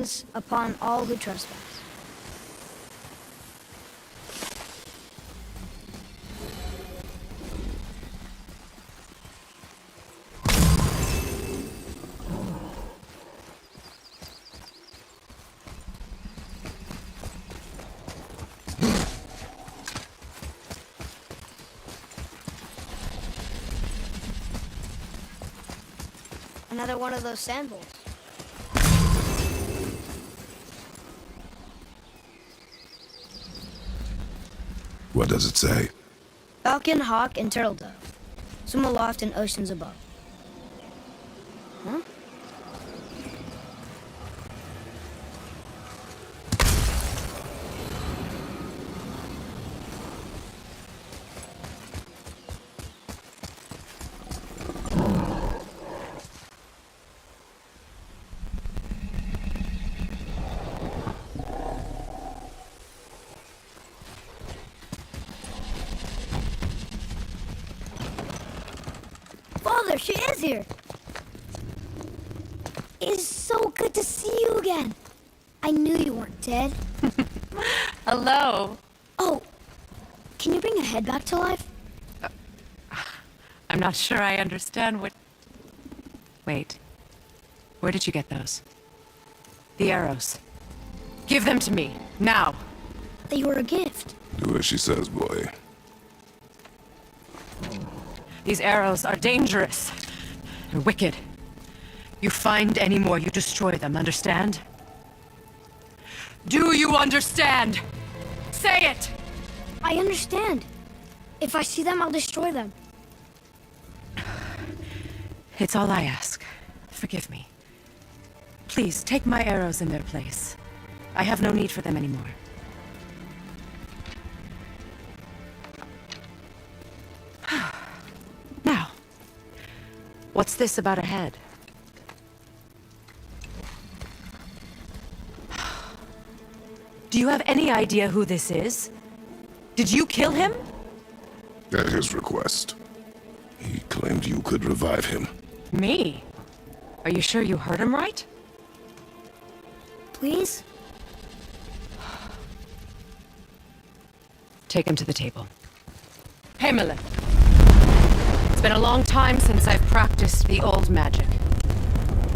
vengeance upon all who trespass. Another one of those sandals. What does it say? Falcon, hawk, and turtle dove. Swim aloft in oceans above. Huh? Father, she is here! It is so good to see you again. I knew you weren't dead. Hello. Oh, can you bring a head back to life? I'm not sure I understand what... Wait. Where did you get those? The arrows. Give them to me, now. They were a gift. Do as she says, boy. These arrows are dangerous. They're wicked. You find any more, you destroy them, understand? Do you understand? Say it! I understand. If I see them, I'll destroy them. It's all I ask. Forgive me. Please, take my arrows in their place. I have no need for them anymore. Now, what's this about a head? Do you have any idea who this is? Did you kill him? At his request. He claimed you could revive him. Me? Are you sure you heard him right? Please? Take him to the table. Pamela. It's been a long time since I've practiced the old magic.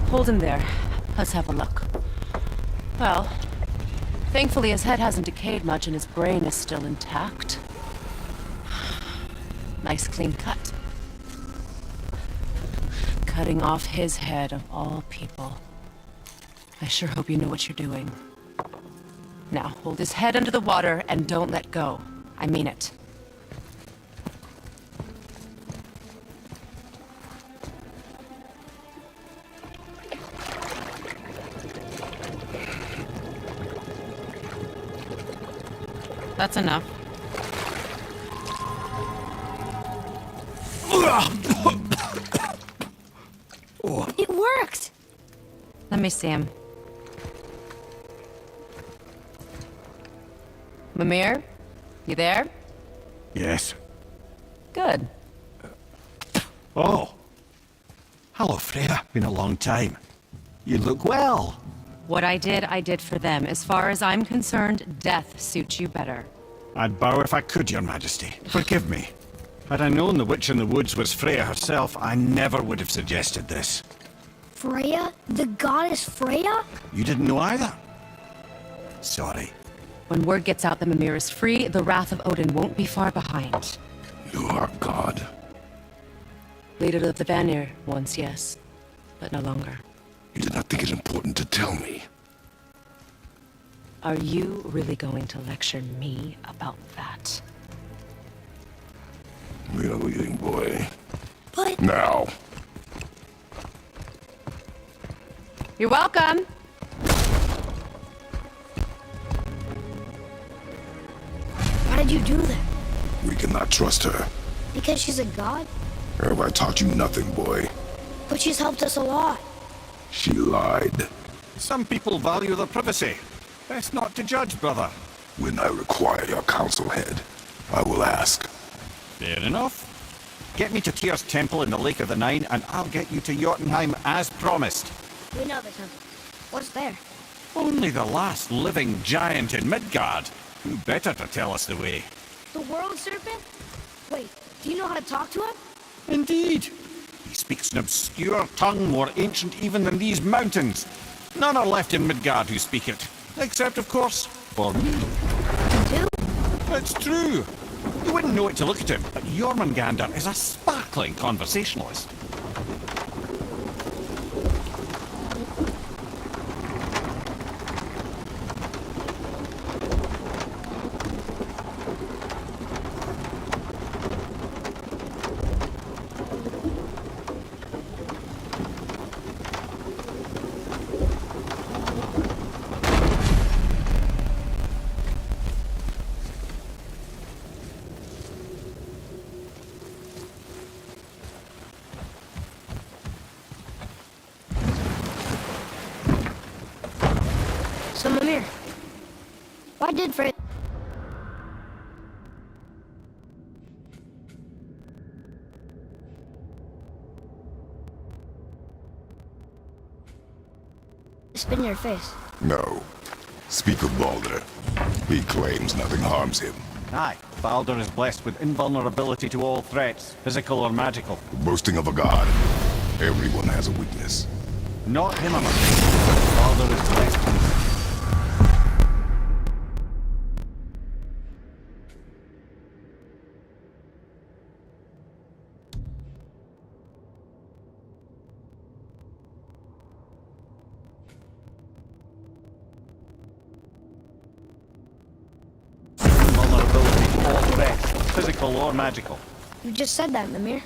Hold him there. Let's have a look. Well, thankfully his head hasn't decayed much and his brain is still intact. Nice clean cut. Cutting off his head of all people. I sure hope you know what you're doing. Now, hold his head under the water and don't let go. I mean it. That's enough. It worked! Let me see him. Mimir? You there? Yes. Good. Oh. Hello, Freya. Been a long time. You look well. What I did for them. As far as I'm concerned, death suits you better. I'd bow if I could, Your Majesty. Forgive me. Had I known the witch in the woods was Freya herself, I never would have suggested this. Freya? The goddess Freya? You didn't know either? Sorry. When word gets out that Mimir is free, the wrath of Odin won't be far behind. You are God. Leader of the Vanir, once yes, but no longer. You did not think it important to tell me. Are you really going to lecture me about that? We are leaving, boy. But... Now. You're welcome! Why did you do that? We cannot trust her. Because she's a god? Have I taught you nothing, boy? But she's helped us a lot. She lied. Some people value their privacy. Best not to judge, brother. When I require your council head, I will ask. Fair enough. Get me to Tyr's temple in the Lake of the Nine, and I'll get you to Jotunheim as promised. We know the temple. What's there? Only the last living giant in Midgard. Who better to tell us the way? The world serpent? Wait, do you know how to talk to him? Indeed. He speaks an obscure tongue more ancient even than these mountains. None are left in Midgard who speak it. Except, of course, for me. Two? It's true. You wouldn't know it to look at him, but Jormungandr is a sparkling conversationalist. So, Mimir, why did Freya spit in your face? No. Speak of Baldur. He claims nothing harms him. Aye, Baldur is blessed with invulnerability to all threats, physical or magical. Boasting of a god. Everyone has a weakness. Not him, I'm afraid. Baldur is blessed. Vulnerability to all threats, physical or magical. You just said that, Mimir.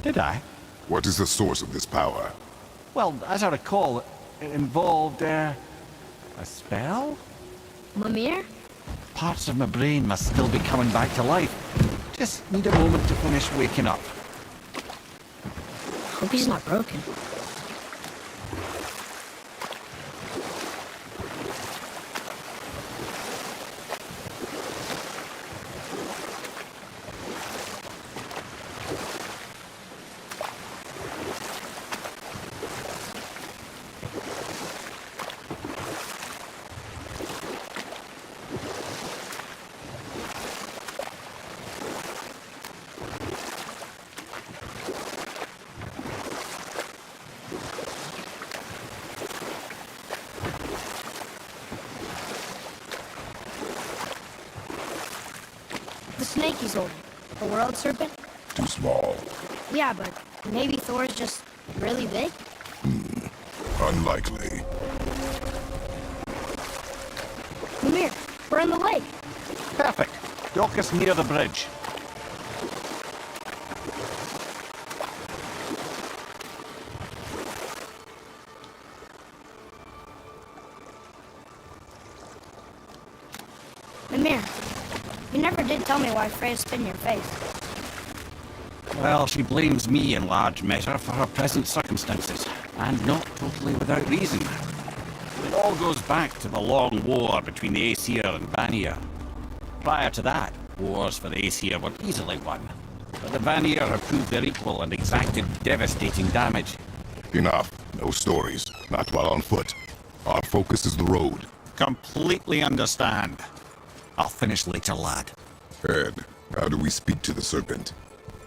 Did I? What is the source of this power? Well, as I recall, it involved, a spell? Mimir? Parts of my brain must still be coming back to life. Just need a moment to finish waking up. Hope he's not broken. The snake he's holding. The world serpent? Too small. Yeah, but maybe Thor's just really big? Unlikely. Mimir, we're in the lake. Perfect. Dock us near the bridge. Mimir, you never did tell me why Freya spit in your face. Well, she blames me in large measure for her present circumstances, and not totally without reason. It all goes back to the long war between the Aesir and Vanir. Prior to that, wars for the Aesir were easily won, but the Vanir have proved their equal and exacted devastating damage. Enough. No stories. Not while on foot. Our focus is the road. Completely understand. I'll finish later, lad. Ed, how do we speak to the serpent?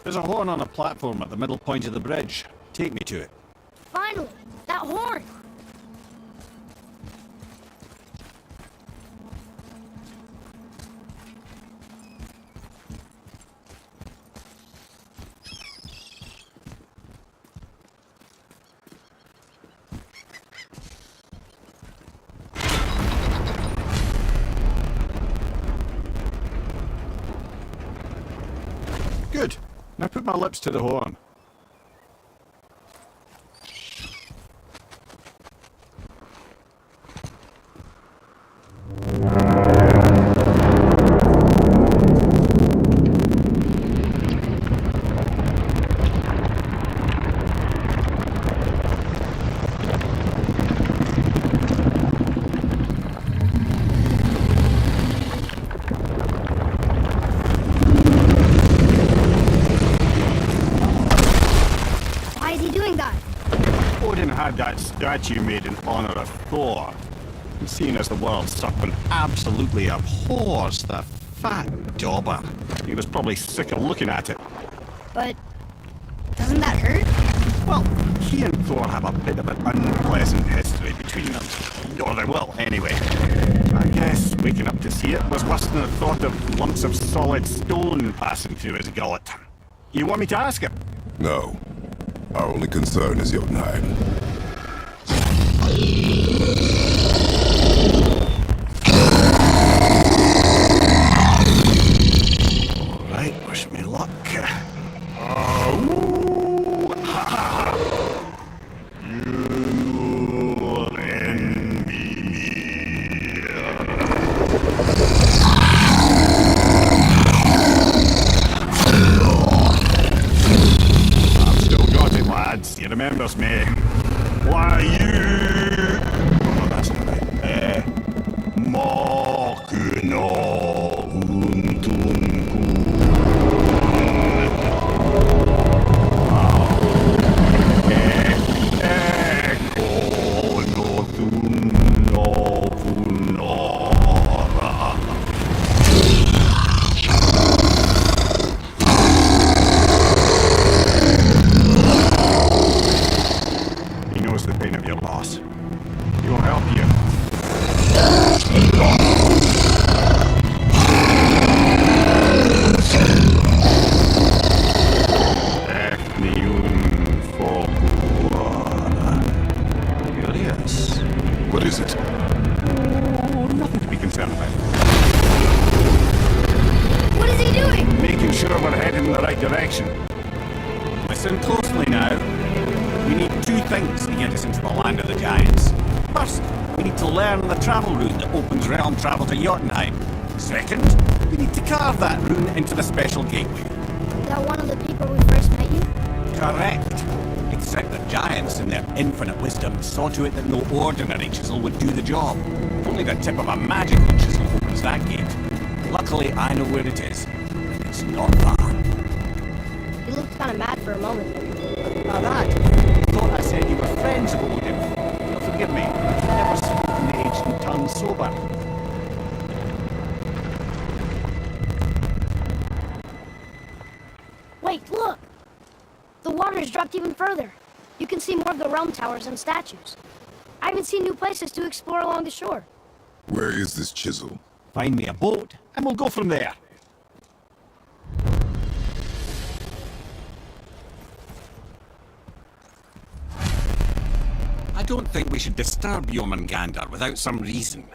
There's a horn on a platform at the middle point of the bridge. Take me to it. Finally, that horn! Good. Now put my lips to the horn. Why is he doing that? Odin had that statue made in honor of Thor. Seeing as the world's serpent absolutely abhors the fat dauber, he was probably sick of looking at it. But doesn't that hurt? Well, he and Thor have a bit of an unpleasant history between them. Or they will, anyway. I guess waking up to see it was worse than the thought of lumps of solid stone passing through his gullet. You want me to ask him? No. Our only concern is your name. Alright, wish me luck. He remembers me. Why you? Oh, that's not right. Mokino Untunku. Eko no Tuno Funora. The pain of your loss. He will help you. Yes. What is it? Oh, nothing to be concerned about. What is he doing? Making sure we're heading in the right direction. Listen closely now. We need two things to get us into the land of the giants. First, we need to learn the travel rune that opens realm travel to Jotunheim. Second, we need to carve that rune into the special gateway. Is that one of the people we first met you? Correct. Except the giants, in their infinite wisdom, saw to it that no ordinary chisel would do the job. Only the tip of a magical chisel opens that gate. Luckily, I know where it is. It's not far. You looked kind of mad for a moment. Now that, I thought I said you were friends of Odin. Now forgive me, I've never spoken the ancient tongue sober. Wait, look! The water's dropped even further. You can see more of the realm towers and statues. I even see new places to explore along the shore. Where is this chisel? Find me a boat, and we'll go from there. I don't think we should disturb Jormungandr without some reason.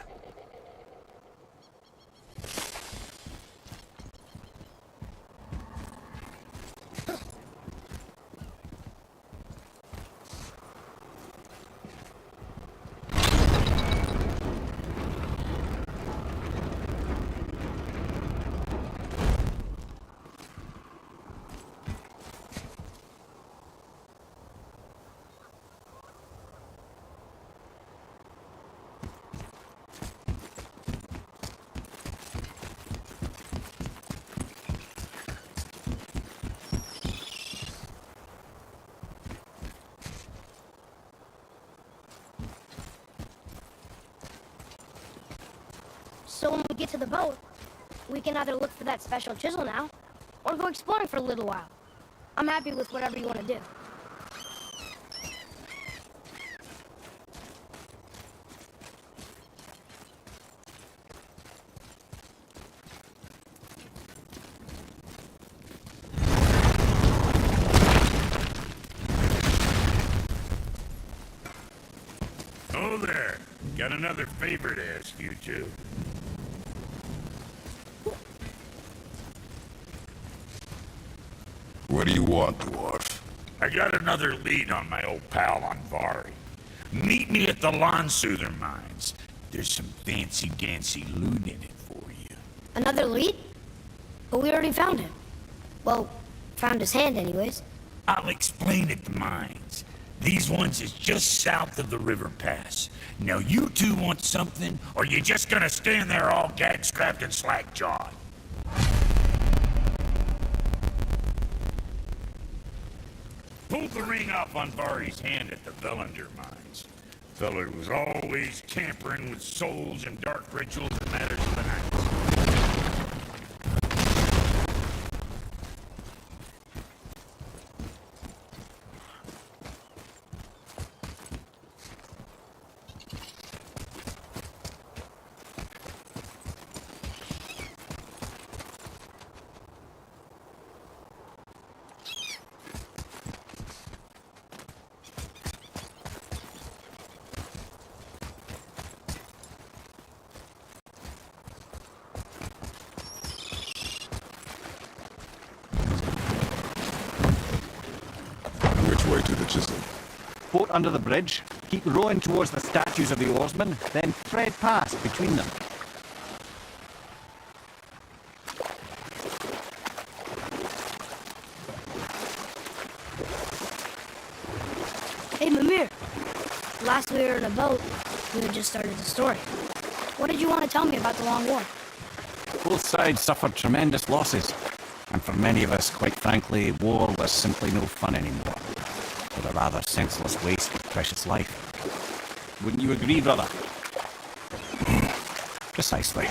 So when we get to the boat, we can either look for that special chisel now, or go exploring for a little while. I'm happy with whatever you want to do. Oh there. Got another favor to ask you two. What do you want, dwarf? I got another lead on my old pal on Vari. Meet me at the Lawn Soother mines. There's some fancy-dancy loot in it for you. Another lead? But we already found him. Well, found his hand anyways. I'll explain at the mines. These ones is just south of the river pass. Now you two want something, or you just gonna stand there all gag-strapped and slack-jawed? Pulled the ring off on Vari's hand at the Velander mines. Feller was always tampering with souls and dark rituals and matters of the night. Which way to the chisel? Boat under the bridge, keep rowing towards the statues of the oarsmen, then thread past between them. Hey, Mimir. Last we were in a boat, we had just started the story. What did you want to tell me about the Long War? Both sides suffered tremendous losses, and for many of us, quite frankly, war was simply no fun anymore. But a rather senseless waste of precious life. Wouldn't you agree, brother? Precisely.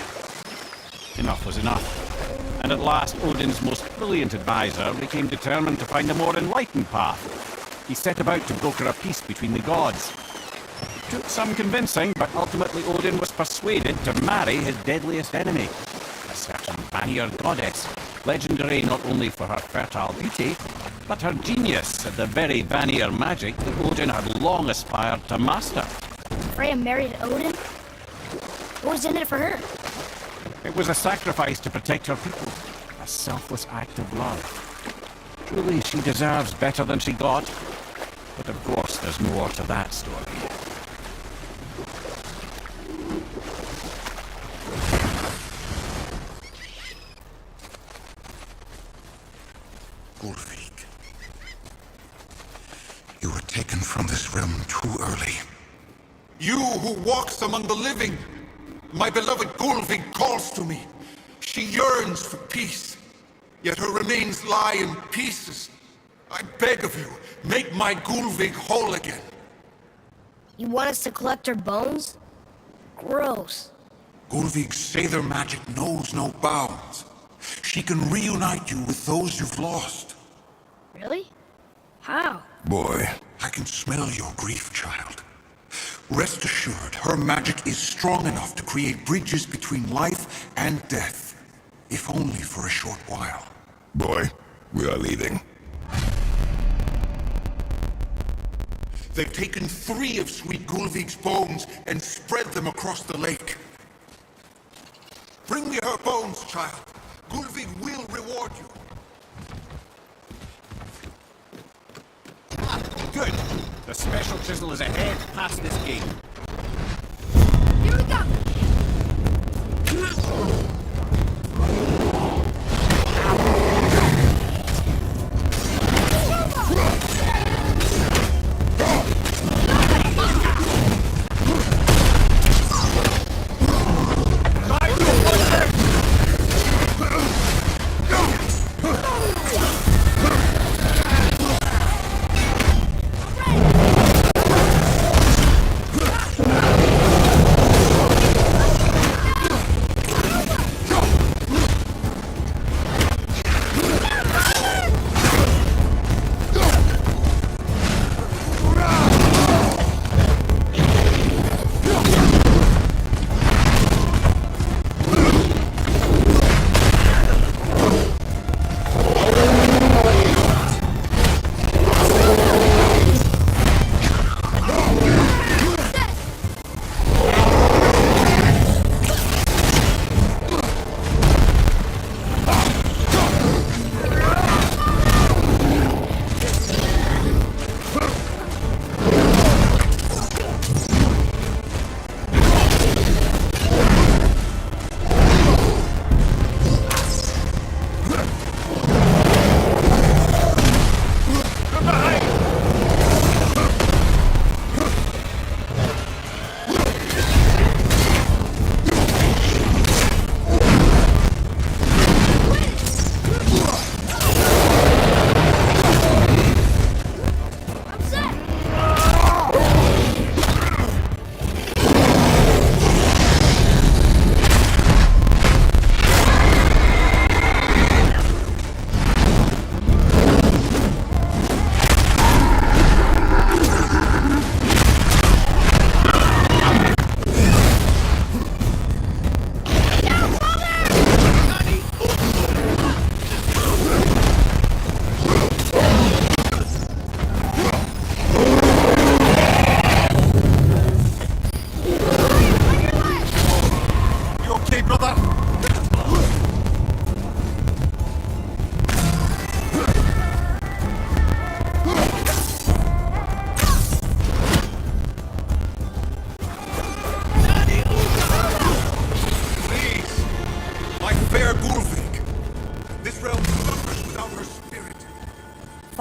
Enough was enough. And at last, Odin's most brilliant advisor became determined to find a more enlightened path. He set about to broker a peace between the gods. Took some convincing, but ultimately Odin was persuaded to marry his deadliest enemy, a certain Vanir goddess, legendary not only for her fertile beauty, but her genius at the very Vanir magic that Odin had long aspired to master. Freya married Odin? What was in it for her? It was a sacrifice to protect her people, a selfless act of love. Truly, she deserves better than she got, but of course there's more to that story. Gulvik, you were taken from this realm too early. You who walks among the living! My beloved Gulvik calls to me. She yearns for peace, yet her remains lie in pieces. I beg of you, make my Gulvik whole again. You want us to collect her bones? Gross. Gulvik's Sather magic knows no bounds. She can reunite you with those you've lost. Really? How? Boy, I can smell your grief, child. Rest assured, her magic is strong enough to create bridges between life and death, if only for a short while. boy, we are leaving. They've taken 3 of Sweet Gulvik's bones and spread them across the lake. Bring me her bones, child. Gulvik will reward you. Good. The special chisel is ahead, past this gate. Here we go!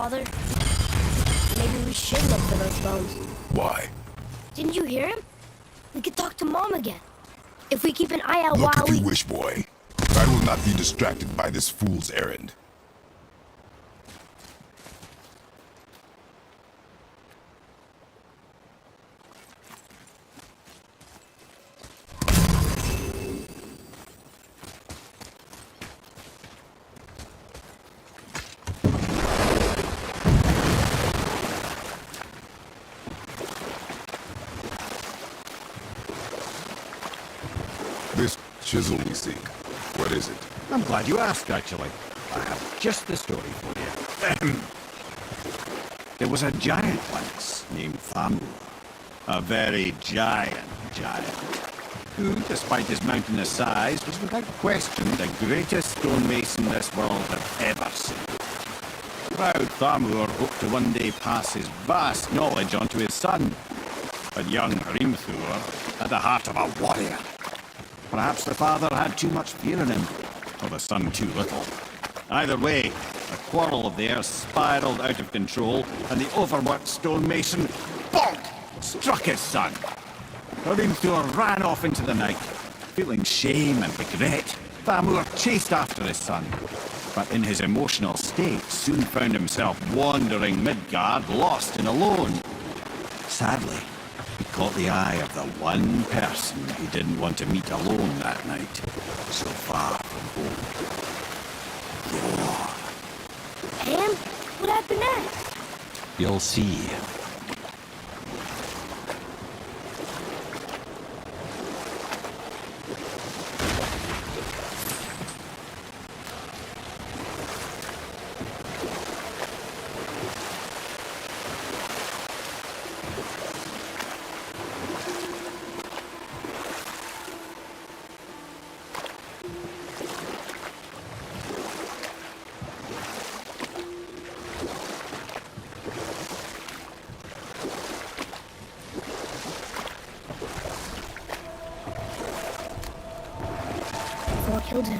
Father. Maybe we should look for those bones. Why? Didn't you hear him? We could talk to Mom again. If we keep an eye out Look while if we... you wish, boy. I will not be distracted by this fool's errand. This chisel we seek, what is it? I'm glad you asked, actually. I have just the story for you. There was a giant once named Thamur. A very giant, who, despite his mountainous size, was without question the greatest stonemason this world had ever seen. Proud Thamur hoped to one day pass his vast knowledge on to his son. But young Hrimthur had the heart of a warrior. Perhaps the father had too much fear in him, or the son too little. Either way, a quarrel of theirs spiraled out of control, and the overworked stonemason, bonk, struck his son. Hrimthur ran off into the night. Feeling shame and regret, Thamur chased after his son, but in his emotional state soon found himself wandering Midgard, lost and alone. Sadly, he caught the eye of the one person he didn't want to meet alone that night, so far from home. And what happened next? You'll see. Thor killed him.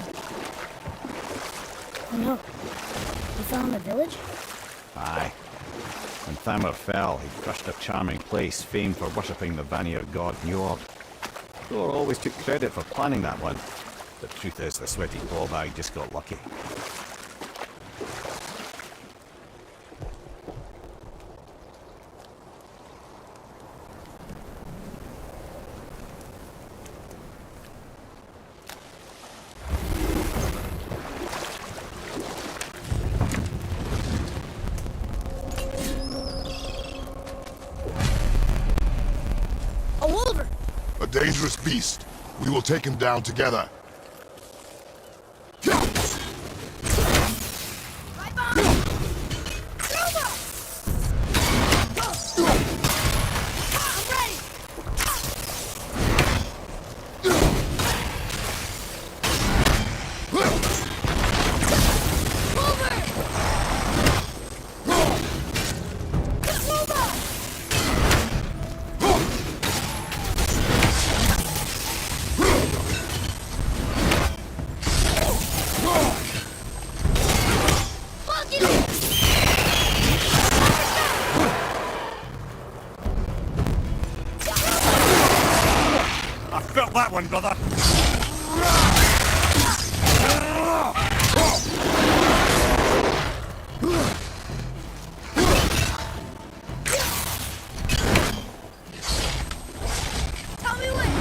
Oh no. He fell in the village? Aye. When Thamur fell, he crushed a charming place famed for worshipping the Vanir god Njord. Thor always took credit for planning that one. The truth is, the sweaty ballbag just got lucky. A wolver! A dangerous beast. We will take him down together. Right behind you! Silver! I'm ready! Wolver! Silver! I felt that one, brother! Tell me when!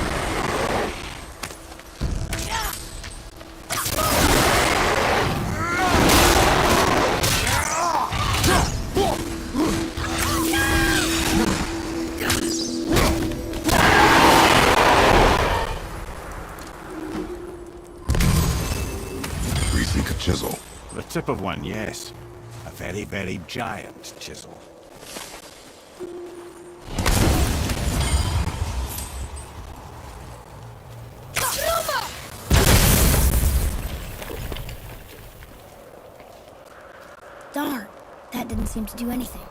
We seek a chisel. The tip of one, yes. A very, very giant chisel. Darn, that didn't seem to do anything.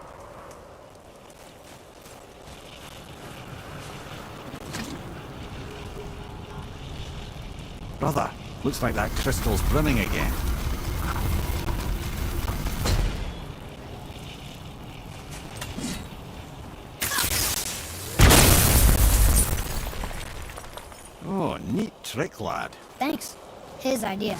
Brother, looks like that crystal's brimming again. Oh, neat trick, lad. Thanks. His idea.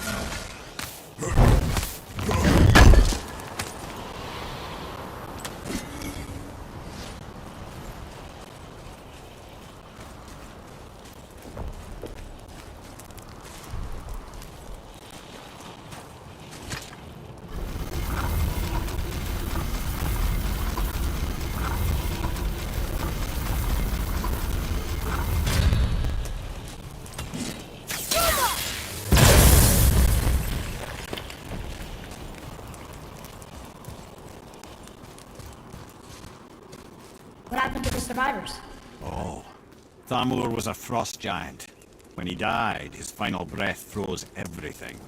What happened to the survivors? Oh, Thamur was a frost giant. When he died, his final breath froze everything.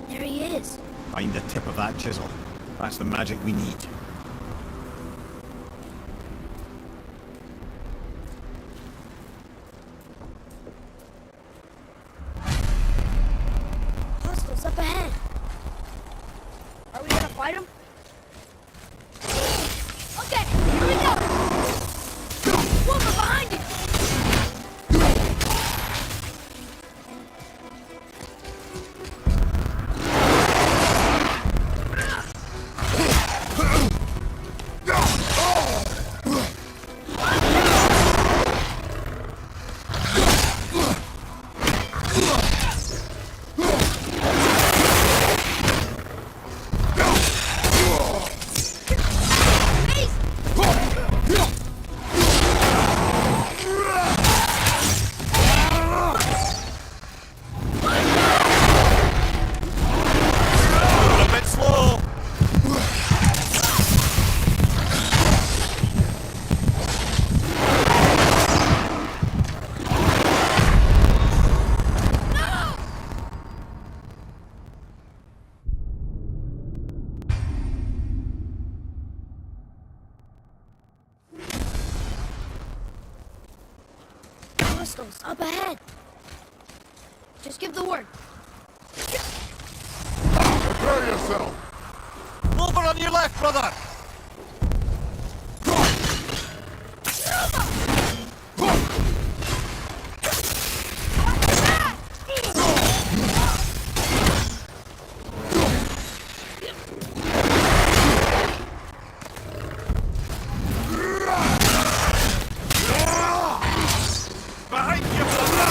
There he is. Find the tip of that chisel. That's the magic we need. Hostiles up ahead. Are we gonna fight him? Okay, here we go. Wolver behind you. A bit slow! Hostiles up ahead. Just give the word. Prepare yourself! Over on your left, brother! Behind you, brother!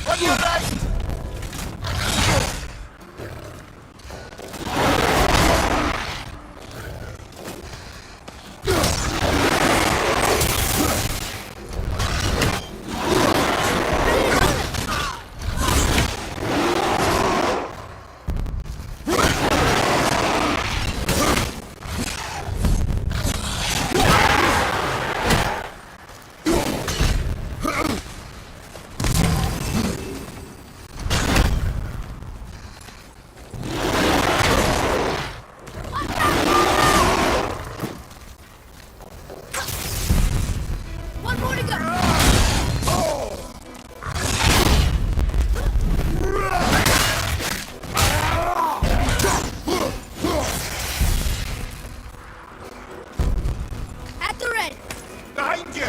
On your right! One more to go. At the ready. Behind you!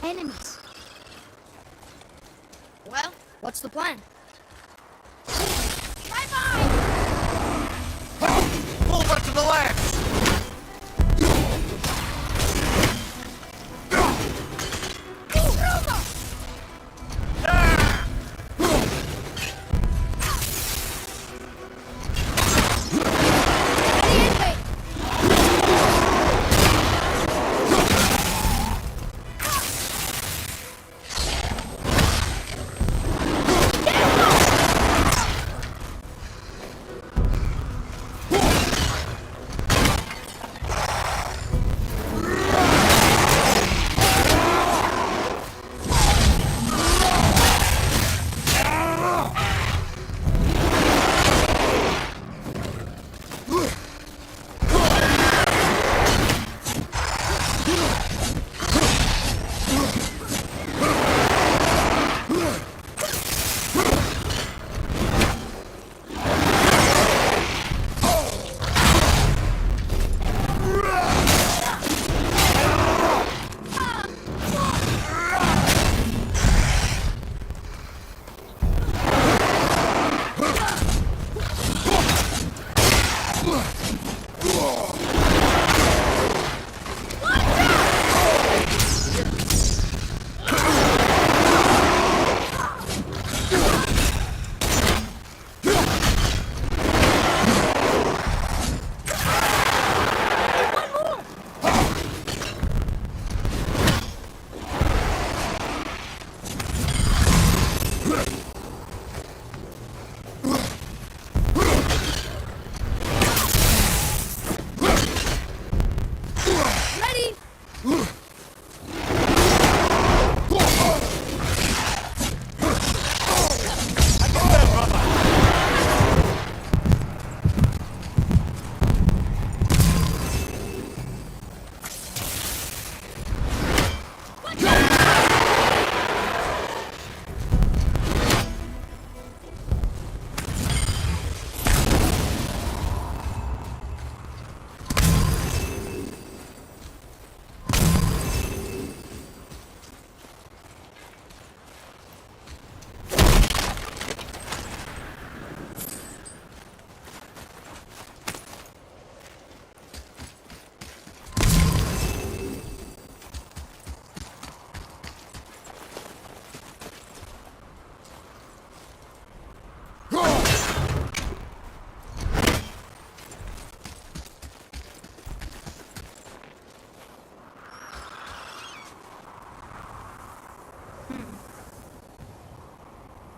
enemies. Well, what's the plan?